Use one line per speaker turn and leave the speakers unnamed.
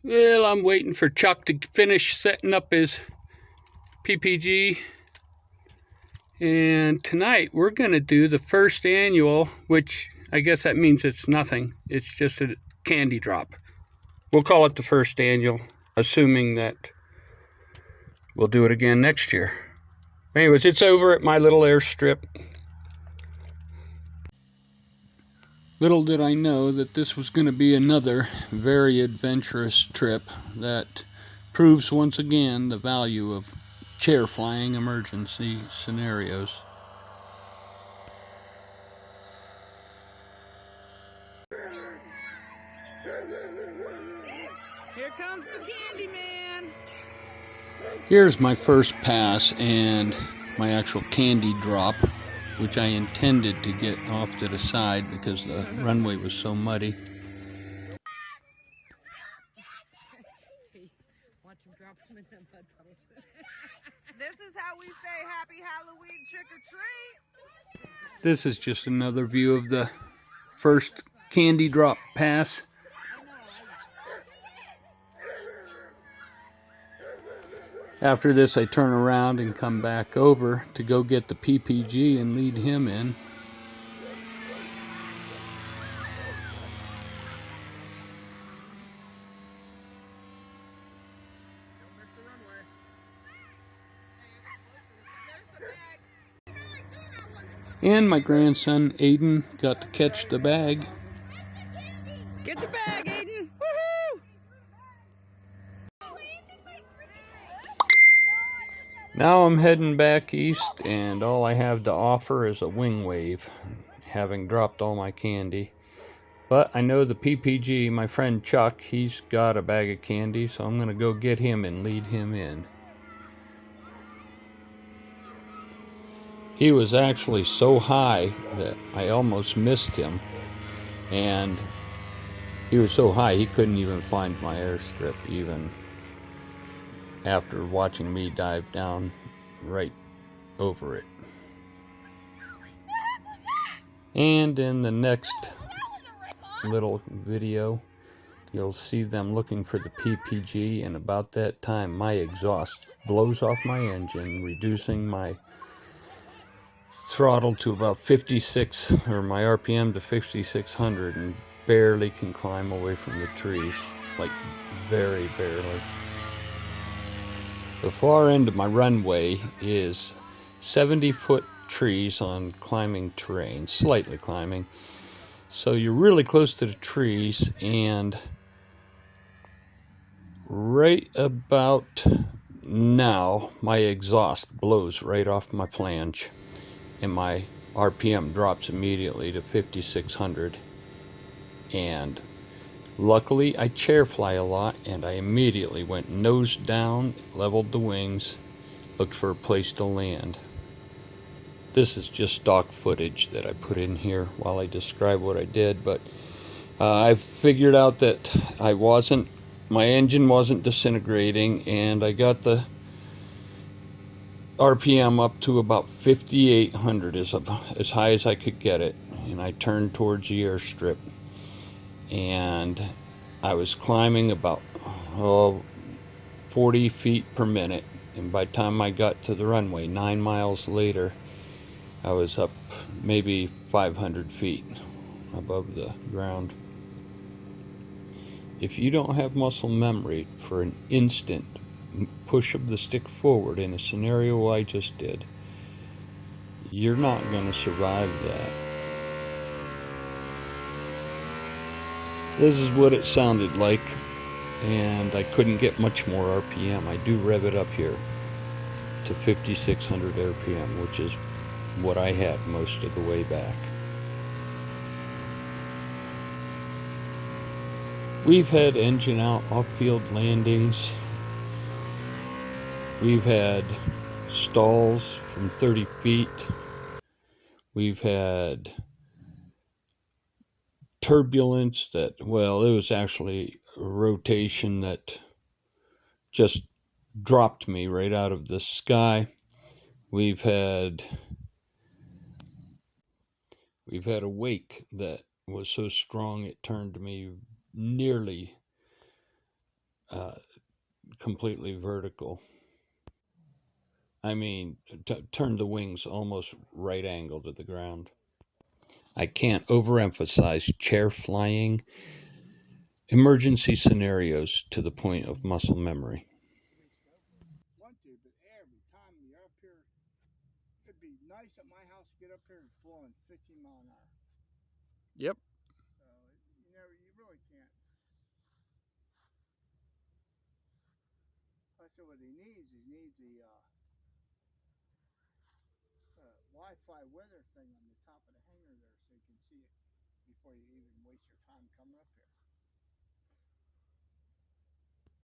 Well, I'm waiting for Chuck to finish setting up his PPG. And tonight we're going to do the first annual, which I guess that means it's nothing. It's just a candy drop. We'll call it the first annual, assuming that we'll do it again next year. Anyways, it's over at my little airstrip. Little did I know that this was going to be another very adventurous trip that proves once again the value of chair flying emergency scenarios.
Here comes the candy man.
Here's my first pass and my actual candy drop, which I intended to get off to the side because the runway was so muddy.
This is how we say Happy Halloween trick or treat.
This is just another view of the first candy drop pass. After this, I turn around and come back over to go get the PPG and lead him in. And my grandson, Aiden, got to catch the bag.
Get the bag, Aiden. Woohoo!
Now I'm heading back east, and all I have to offer is a wing wave, having dropped all my candy. But I know the PPG, my friend Chuck, he's got a bag of candy, so I'm going to go get him and lead him in. He was actually so high that I almost missed him, and he was so high he couldn't even find my airstrip, even after watching me dive down right over it. And in the next little video, you'll see them looking for the PPG, and about that time my exhaust blows off my engine, reducing my throttle to about 56, or my RPM to 5,600, and barely can climb away from the trees, like very barely. The far end of my runway is 70-foot trees on climbing terrain, slightly climbing. So you're really close to the trees, and right about now my exhaust blows right off my flange and my RPM drops immediately to 5,600. And luckily I chair fly a lot, and I immediately went nose down, leveled the wings, looked for a place to land. This is just stock footage that I put in here while I describe what I did, but I figured out that my engine wasn't disintegrating, and I got the RPM up to about 5,800, as high as I could get it, and I turned towards the airstrip, and I was climbing about 40 feet per minute, and by the time I got to the runway 9 miles later, I was up maybe 500 feet above the ground. If you don't have muscle memory for an instant push of the stick forward in a scenario I just did, you're not going to survive that. This is what it sounded like, and I couldn't get much more RPM. I do rev it up here to 5,600 RPM, which is what I had most of the way back. We've had engine out off-field landings. We've had stalls from 30 feet. We've had turbulence that, well, it was actually a rotation that just dropped me right out of the sky. We've had a wake that was so strong it turned me nearly uh, completely vertical. I mean, turn the wings almost right angle to the ground. I can't overemphasize chair flying emergency scenarios to the point of muscle memory.
Want to, but every time you're up here, it'd be nice at my house to get up here and blowing 15 mile an hour.
Yep.
So you really can't. I said what he needs the Wi-Fi weather thing on the top of the hangar there, so you can see it before you even waste your time coming up here.